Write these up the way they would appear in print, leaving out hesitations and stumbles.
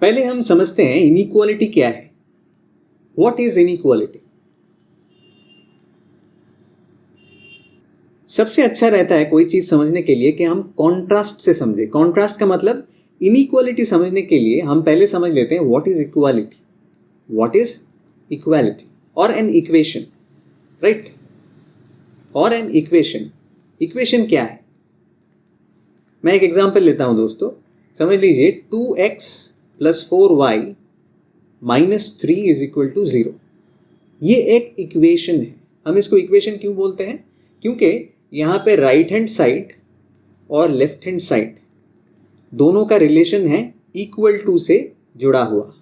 पहले हम समझते हैं इनइक्वालिटी क्या है। What is inequality? सबसे अच्छा रहता है कोई चीज समझने के लिए कि हम कॉन्ट्रास्ट से समझें। कॉन्ट्रास्ट का मतलब इनइक्वालिटी समझने के लिए हम पहले समझ लेते हैं what is equality. What is equality और एन इक्वेशन, राइट? और एन इक्वेशन, इक्वेशन क्या है? मैं एक एग्जांपल लेता हूं दोस्तों, समझ लीजिए 2x + 4y - 3 = 0। ये एक इक्वेशन है। हम इसको इक्वेशन क्यों बोलते हैं? क्योंकि यहाँ पे राइट हैंड साइड और लेफ्ट हैंड साइड दोनों का रिलेशन है इक्वल टू से जुड़ा हुआ।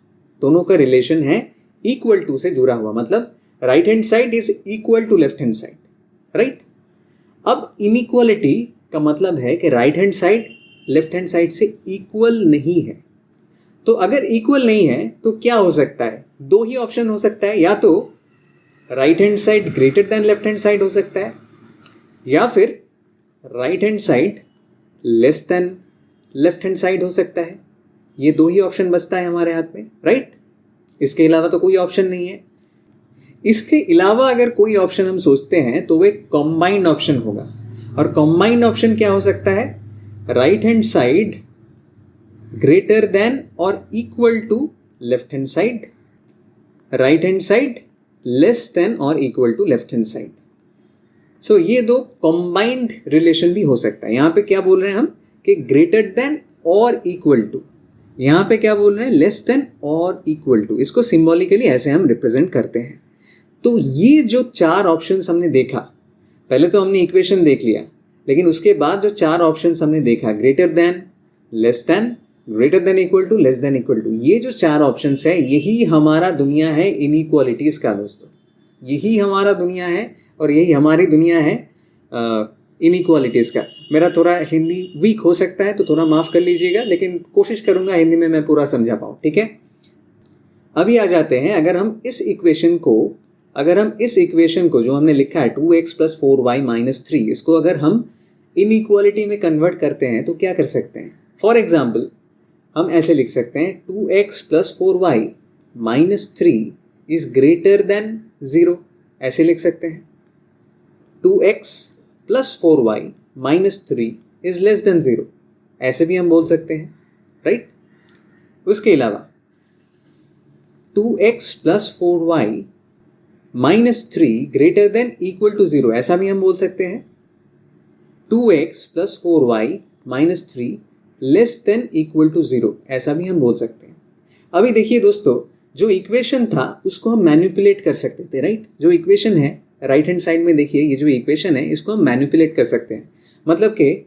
दोनों का रिलेशन है इक्वल टू से जुड़ा हुआ, मतलब right hand side is equal to left hand side, right? अब इनइक्वालिटी का मतलब है कि right hand side left hand side से इक्वल नहीं है। तो अगर इक्वल नहीं है तो क्या हो सकता है? दो ही ऑप्शन हो सकता है, या तो right hand side greater then left hand side हो सकता है, या फिर right hand side less then left hand side हो सकता है। ये दो ही ऑप्शन बचता है हमारे हाथ में, राइट? इसके अलावा तो कोई ऑप्शन नहीं है। इसके अलावा अगर कोई ऑप्शन हम सोचते हैं तो वो एक कॉम्बाइंड ऑप्शन होगा। और कॉम्बाइंड ऑप्शन क्या हो सकता है? Right hand side greater than और equal to left hand side, right hand side less than और equal to left hand side. So ये दो कॉम्बाइंड रिलेशन भी हो सकता है। यहाँ पे क्या बोल रहे हैं हम कि ग्रेटर देन और इक्वल टू, यहाँ पे क्या बोल रहे हैं? लेस देन और इक्वल टू। इसको सिंबॉलिकली ऐसे हम रिप्रेजेंट करते हैं। तो ये जो चार ऑप्शंस हमने देखा, पहले तो हमने इक्वेशन देख लिया, लेकिन उसके बाद जो चार ऑप्शंस हमने देखा, greater than, less than, greater than equal to, less than equal to, ये जो चार ऑप्शंस है यही हमारा दुनिया है इनइक्वालिटीज का दोस्तों। यही हमारा दुनिया है और यही हमारी दुनिया है इनइक्वालिटीज का। मेरा थोड़ा हिंदी वीक हो सकता है तो थोड़ा माफ कर लीजिएगा, लेकिन कोशिश करूंगा हिंदी में मैं पूरा समझा पाऊँ, ठीक है? अभी आ जाते हैं, अगर हम इस इक्वेशन को जो हमने लिखा है 2x + 4y - 3, इसको अगर हम इनइक्वालिटी में कन्वर्ट करते हैं तो क्या कर सकते हैं? फॉर एग्जाम्पल हम ऐसे लिख सकते हैं 2x + 4y - 3 > 0। ऐसे लिख सकते हैं 2x + 4y - 3 < 0। ऐसे भी हम बोल सकते हैं, राइट? उसके अलावा 2x + 4y - 3 < 0, ऐसा भी हम बोल सकते हैं। 2x + 4y - 3 < 0, ऐसा भी हम बोल सकते हैं। अभी देखिए दोस्तों, जो इक्वेशन था उसको हम मैनिपुलेट कर सकते थे, राइट? जो इक्वेशन है राइट हैंड साइड में देखिए, ये जो इक्वेशन है इसको हम मैनिपुलेट कर सकते हैं। मतलब कि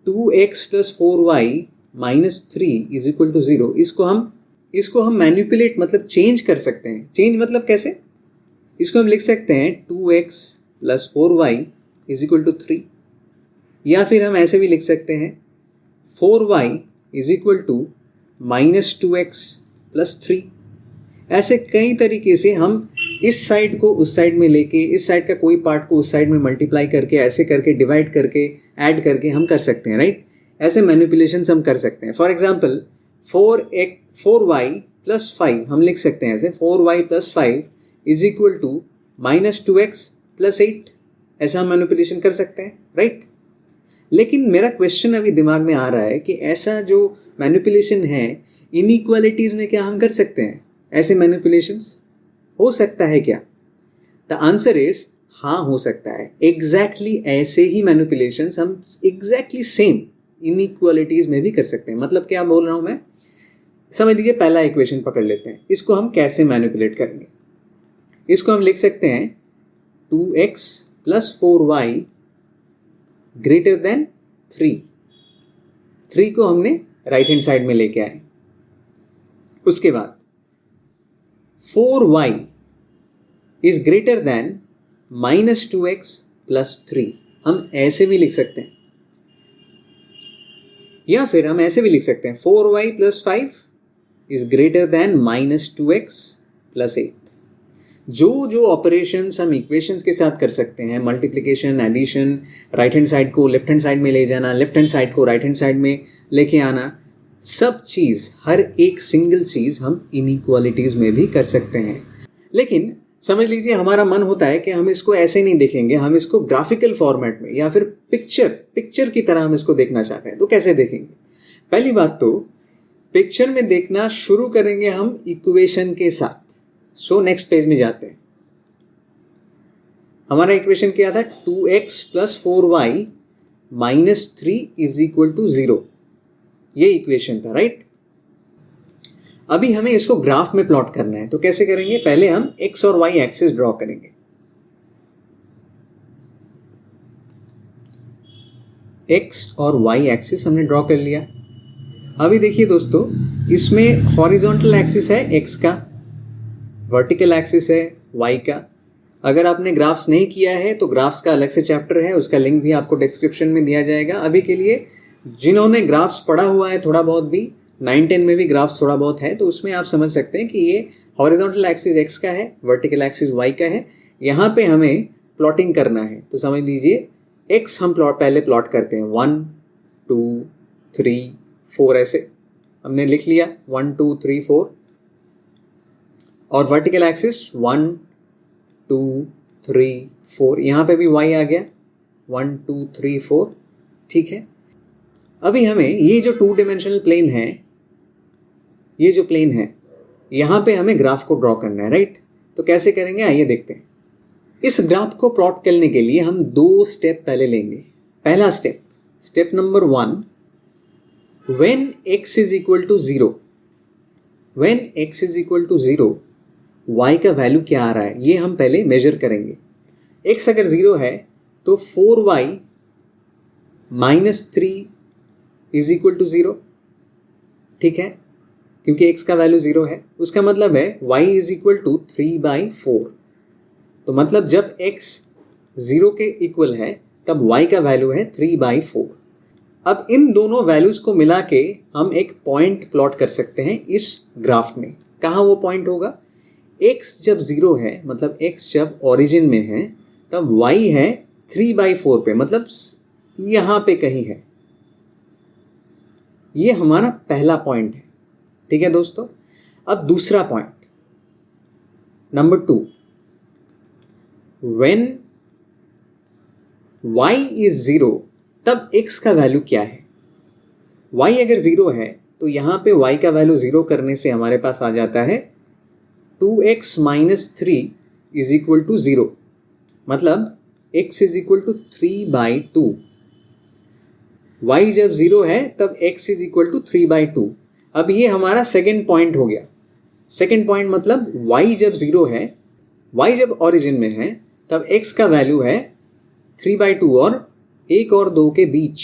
2x + 4y - 3 = 0, इसको हम मैनिपुलेट मतलब चेंज कर सकते हैं। चेंज मतलब कैसे? इसको हम लिख सकते हैं 2x + 4y = 3, या फिर हम ऐसे भी लिख सकते हैं 4y = -2x + 3। ऐसे कई तरीके से हम इस साइड को उस साइड में लेके, इस साइड का कोई पार्ट को उस साइड में मल्टीप्लाई करके, ऐसे करके डिवाइड करके, ऐड करके हम कर सकते हैं, राइट? ऐसे मैनिपुलेशंस हम कर सकते हैं। फॉर एग्जांपल 4y + 5 हम लिख सकते हैं ऐसे 4y + 5 = -2x + 8। ऐसा हम मैनिपुलेशन कर सकते हैं, राइट? लेकिन मेरा क्वेश्चन अभी दिमाग में आ रहा है कि ऐसा जो मैनिपुलेशन है इनइक्वालिटीज में, क्या हम कर सकते हैं ऐसे मैनिपुलेशंस? हो सकता है क्या? द आंसर इज हाँ, हो सकता है। एग्जैक्टली ऐसे ही मैनिपुलेशंस हम एग्जैक्टली सेम इनइक्वालिटीज में भी कर सकते हैं। मतलब क्या बोल रहा हूं मैं? समझ लीजिए, पहला इक्वेशन पकड़ लेते हैं। इसको हम कैसे मैनिपुलेट करेंगे? इसको हम लिख सकते हैं 2x + 4y < 3। 3 को हमने राइट हैंड साइड में लेके आए। उसके बाद 4y is greater than -2x + 3, हम ऐसे भी लिख सकते हैं, या फिर हम ऐसे भी लिख सकते हैं 4y + 5 is greater than -2x + 8। जो ऑपरेशंस हम इक्वेशंस के साथ कर सकते हैं, multiplication, addition, right hand side को लेफ्ट हैंड साइड में ले जाना, लेफ्ट हैंड साइड को राइट हैंड साइड में लेके आना, सब चीज़, हर एक सिंगल चीज़ हम इनइक्वालिटीज़ में भी कर सकते हैं। लेकिन समझ लीजिए हमारा मन होता है कि हम इसको ऐसे नहीं देखेंगे, हम इसको ग्राफिकल फॉर्मेट में या फिर पिक्चर की तरह हम इसको देखना चाहते हैं। तो कैसे देखेंगे? पहली बात तो पिक्चर में देखना शुरू करेंगे हम इक्वेशन के साथ। सो नेक्स्ट पेज में जाते हैं। हमारा इक्वेशन क्या था? 2x + 4y - 3 = 0। ये इक्वेशन था, राइट? अभी हमें इसको ग्राफ में प्लॉट करना है। तो कैसे करेंगे? पहले हम x और y एक्सिस ड्रॉ करेंगे। x और y एक्सिस हमने ड्रॉ कर लिया। अभी देखिए दोस्तों, इसमें हॉरिजॉन्टल एक्सिस है x का, वर्टिकल एक्सिस है y का। अगर आपने ग्राफ्स नहीं किया है तो ग्राफ्स का अलग से चैप्टर है, उसका लिंक भी आपको डिस्क्रिप्शन में दिया जाएगा। अभी के लिए जिन्होंने ग्राफ्स पढ़ा हुआ है थोड़ा बहुत भी, 9-10 में भी ग्राफ्स थोड़ा बहुत है, तो उसमें आप समझ सकते हैं कि ये हॉरिजॉन्टल एक्सिस x का है, वर्टिकल एक्सिस y का है। यहाँ पे हमें प्लॉटिंग करना है। तो समझ लीजिए x हम पहले प्लॉट करते हैं 1 2 3 4, ऐसे हमने लिख लिया 1 2 3 4। और वर्टिकल एक्सिस 1 2 3 4, यहाँ पे भी y आ गया 1 2 3 4, ठीक है। अभी हमें ये जो 2 डायमेंशनल प्लेन है, ये जो प्लेन है, यहाँ पे हमें ग्राफ को ड्रॉ करना है, राइट? तो कैसे करेंगे आइए देखते हैं। इस ग्राफ को प्लॉट करने के लिए हम 2 स्टेप पहले लेंगे। पहला step number 1, when x = 0, when x = 0 y का वैल्यू क्या आ रहा है ये हम पहले मेजर करेंगे। x अगर 0 है तो 4y - 3 = 0, ठीक है, क्योंकि x का वैल्यू 0 है। उसका मतलब है y = 3/4। तो मतलब जब x 0 के इक्वल है तब y का वैल्यू है 3/4। अब इन दोनों वैल्यूज को मिला के हम एक पॉइंट प्लॉट कर सकते हैं इस ग्राफ में। कहाँ वो पॉइंट होगा? x जब 0 है, मतलब x जब ओरिजिन में है, तब y है 3/4 पे, मतलब यहाँ पे कहीं है। ये हमारा पहला पॉइंट है, ठीक है दोस्तों। अब दूसरा point number 2, when y is 0 तब x का वैल्यू क्या है? y अगर 0 है तो यहाँ पे y का वैल्यू 0 करने से हमारे पास आ जाता है 2x - 3 = 0, मतलब x = 3/2। y जब 0 है तब x = 3/2। अब ये हमारा सेकेंड पॉइंट हो गया। सेकेंड पॉइंट मतलब y जब 0 है, y जब ओरिजिन में है, तब x का वैल्यू है 3/2 और 1 और 2 के बीच,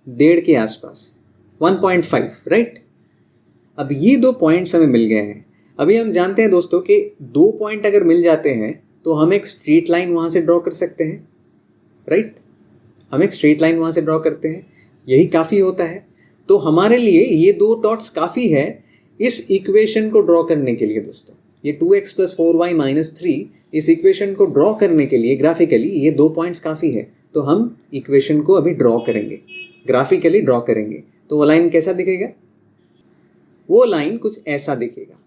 1.5 के आसपास, 1.5, राइट? अब ये 2 पॉइंट्स हमें मिल गए हैं। अभी हम जानते हैं दोस्तों कि 2 पॉइंट अगर मिल जाते हैं तो हम एक स्ट्रेट लाइन वहाँ से ड्रॉ कर सकते हैं, राइट? हम एक स्ट्रेट लाइन वहाँ से ड्रॉ करते हैं, यही काफ़ी होता है। तो हमारे लिए ये 2 डॉट्स काफ़ी है इस इक्वेशन को ड्रॉ करने के लिए दोस्तों। ये 2x + 4y - 3, इस इक्वेशन को ड्रॉ करने के लिए ग्राफिकली ये 2 पॉइंट्स काफ़ी है। तो हम इक्वेशन को अभी ड्रॉ करेंगे, ग्राफिकली ड्रॉ करेंगे। तो वो लाइन कैसा दिखेगा? वो लाइन कुछ ऐसा दिखेगा।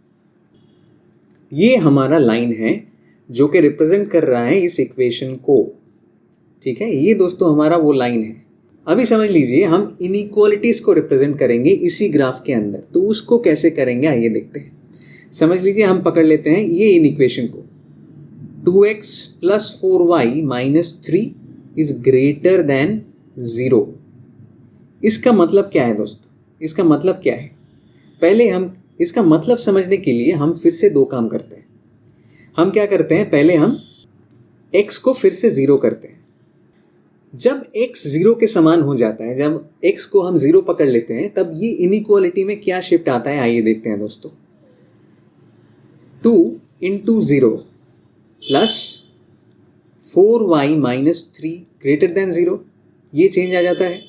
ये हमारा लाइन है जो कि रिप्रेजेंट कर रहा है इस इक्वेशन को, ठीक है। ये दोस्तों हमारा वो लाइन है। अभी समझ लीजिए हम इनइक्वालिटीज को रिप्रेजेंट करेंगे इसी ग्राफ के अंदर, तो उसको कैसे करेंगे आइए देखते हैं। समझ लीजिए हम पकड़ लेते हैं ये इन इक्वेशन को, 2x + 4y - 3 > 0। इसका मतलब क्या है दोस्तों? इसका मतलब क्या है? पहले हम इसका मतलब समझने के लिए हम फिर से 2 काम करते हैं। हम क्या करते हैं? पहले हम x को फिर से 0 करते हैं। जब x 0 के समान हो जाता है, जब x को हम 0 पकड़ लेते हैं, तब ये इनइक्वालिटी में क्या शिफ्ट आता है आइए देखते हैं दोस्तों। 2 × 0 + 4y - 3 > 0, ये चेंज आ जाता है।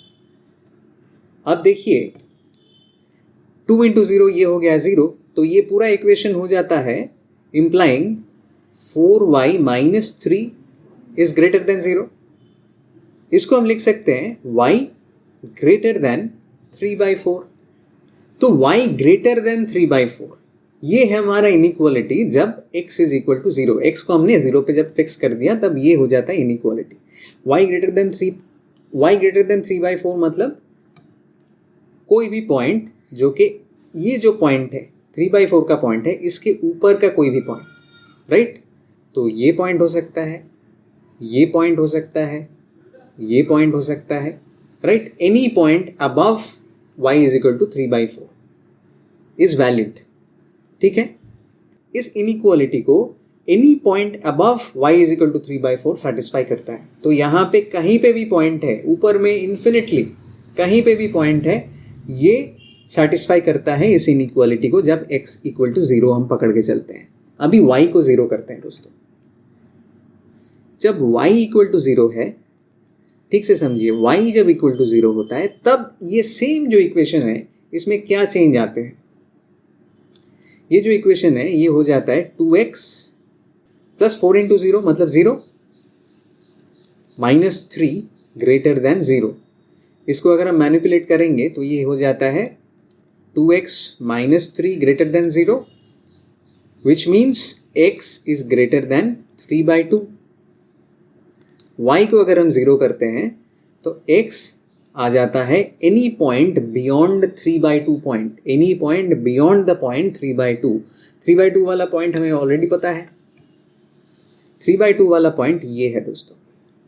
अब देखिए 2 × 0 ये हो गया 0, तो ये पूरा इक्वेशन हो जाता है इम्प्लाइंग 4y - 3 > 0। इसको हम लिख सकते हैं y > 3/4। तो y ग्रेटर देन 3/4, ये है हमारा इनइक्वालिटी जब x is equal to 0। x को हमने 0 पे जब फिक्स कर दिया तब ये हो जाता है इनइक्वालिटी। y ग्रेटर देन 3/4 मतलब कोई भी पॉइंट जो कि ये जो पॉइंट है 3/4 का पॉइंट है, इसके ऊपर का कोई भी पॉइंट, राइट? तो ये पॉइंट हो सकता है, ये पॉइंट हो सकता है, ये पॉइंट हो सकता है, right? Any point above y is equal to 3/4 is valid, ठीक है? इस इनइक्वालिटी को any point above y is equal to 3/4 satisfy करता है। तो यहाँ पे कहीं पे भी पॉइंट है, ऊपर में इन्फिनिटली कहीं पे भी पॉइंट है, ये सेटिस्फाई करता है इस इनइक्वालिटी को जब x इक्वल टू 0 हम पकड़ के चलते हैं। अभी y को 0 करते हैं दोस्तों। जब y इक्वल टू 0 है, ठीक से समझिए, y जब इक्वल टू 0 होता है तब ये सेम जो इक्वेशन है इसमें क्या चेंज आते हैं? ये जो इक्वेशन है ये हो जाता है 2x प्लस 4 इंटू 0 मतलब 0 माइनस 3 ग्रेटर देन 0। इसको अगर हम मैनिपुलेट करेंगे तो ये हो जाता है 2x minus 3 greater than 0 which means x is greater than 3/2। y को अगर हम 0 करते हैं तो x आ जाता है any point beyond 3/2 point, any point beyond the point 3/2। 3/2 वाला पॉइंट हमें ऑलरेडी पता है। 3/2 वाला पॉइंट ये है दोस्तों,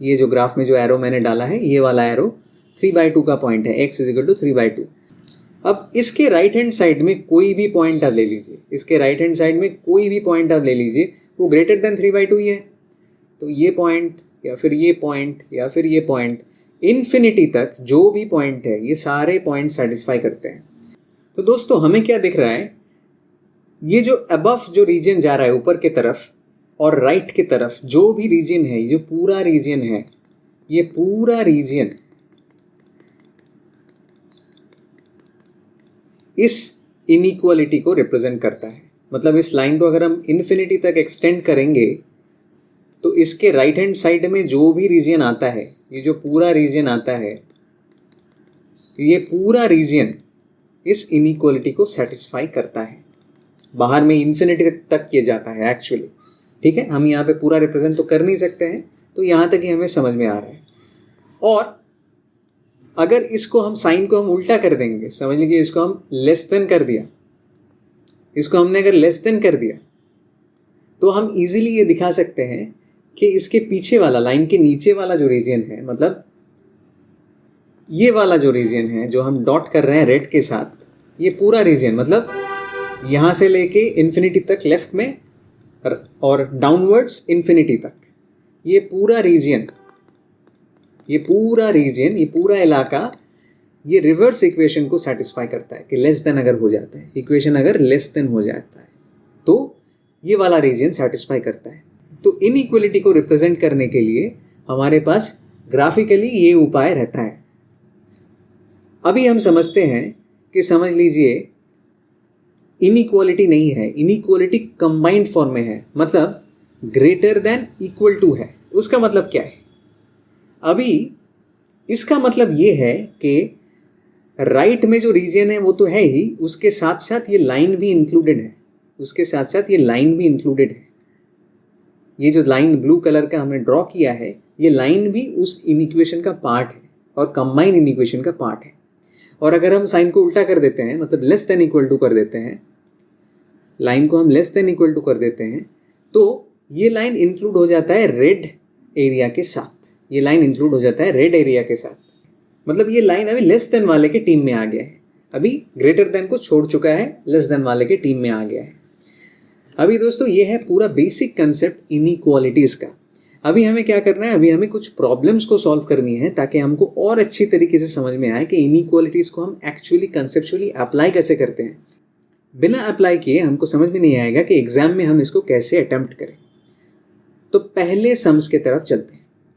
ये जो ग्राफ में जो एरो मैंने डाला है ये वाला एरो 3/2 का पॉइंट है, x इज इक्वल टू 3/2। अब इसके राइट हैंड साइड में कोई भी पॉइंट आप ले लीजिए, इसके राइट हैंड साइड में कोई भी पॉइंट आप ले लीजिए, वो ग्रेटर देन 3/2 ही है। तो ये पॉइंट या फिर ये पॉइंट या फिर ये पॉइंट, इन्फिनिटी तक जो भी पॉइंट है ये सारे पॉइंट सेटिस्फाई करते हैं। तो दोस्तों हमें क्या दिख रहा है, ये जो अबव जो रीजन जा रहा है ऊपर की तरफ और राइट की तरफ जो भी रीजन है, ये जो पूरा रीजन है, ये पूरा रीजन इस इनइक्वालिटी को रिप्रेजेंट करता है। मतलब इस लाइन को अगर हम इन्फिनिटी तक एक्सटेंड करेंगे तो इसके राइट हैंड साइड में जो भी रीजन आता है, ये जो पूरा रीजन आता है, ये पूरा रीजन इस इनइक्वालिटी को सेटिस्फाई करता है। बाहर में इन्फिनिटी तक ये जाता है एक्चुअली, ठीक है? हम यहाँ पे पूरा रिप्रेजेंट तो कर नहीं सकते हैं, तो यहाँ तक ही हमें समझ में आ रहा है। और अगर इसको हम साइन को हम उल्टा कर देंगे, समझ लीजिए इसको हम लेस देन कर दिया, इसको हमने अगर लेस देन कर दिया तो हम इजीली ये दिखा सकते हैं कि इसके पीछे वाला, लाइन के नीचे वाला जो रीजन है, मतलब ये वाला जो रीजन है जो हम डॉट कर रहे हैं रेड के साथ, ये पूरा रीजन मतलब यहाँ से लेके इन्फिनिटी तक लेफ्ट में और डाउनवर्ड्स इन्फिनिटी तक, ये पूरा रीजन, ये पूरा इलाका ये रिवर्स इक्वेशन को सेटिस्फाई करता है कि लेस देन अगर हो जाता है, इक्वेशन अगर लेस देन हो जाता है तो ये वाला रीजन सेटिस्फाई करता है। तो इनइक्वालिटी को रिप्रेजेंट करने के लिए हमारे पास ग्राफिकली ये उपाय रहता है। अभी हम समझते हैं कि समझ लीजिए इनइक्वालिटी नहीं है, इनइक्वालिटी कंबाइंड फॉर्म में है, मतलब ग्रेटर देन इक्वल टू है। उसका मतलब क्या है? अभी इसका मतलब ये है कि राइट में जो रीजन है वो तो है ही, उसके साथ साथ ये लाइन भी इंक्लूडेड है, उसके साथ साथ ये लाइन भी इंक्लूडेड है। ये जो लाइन ब्लू कलर का हमने ड्रॉ किया है, ये लाइन भी उस इनइक्वेशन का पार्ट है और कंबाइंड इनइक्वेशन का पार्ट है। और अगर हम साइन को उल्टा कर देते हैं, मतलब लेस देन इक्वल टू कर देते हैं, लाइन को हम लेस देन इक्वल टू कर देते हैं, तो ये लाइन इंक्लूड हो जाता है रेड एरिया के साथ, ये लाइन इंक्लूड हो जाता है रेड एरिया के साथ। मतलब ये लाइन अभी लेस देन वाले के टीम में आ गया है, अभी ग्रेटर देन को छोड़ चुका है, लेस देन वाले के टीम में आ गया है। अभी दोस्तों ये है पूरा बेसिक कंसेप्ट इनइक्वालिटीज़ का। अभी हमें क्या करना है, अभी हमें कुछ प्रॉब्लम्स को सॉल्व करनी है ताकि हमको और अच्छी तरीके से समझ में आए कि इनइक्वालिटीज़ को हम एक्चुअली कंसेप्चुअली अप्लाई कैसे करते हैं। बिना अप्लाई किए हमको समझ में नहीं आएगा कि एग्जाम में हम इसको कैसे अटेम्प्ट करें। तो पहले सम्स की तरफ चलते हैं।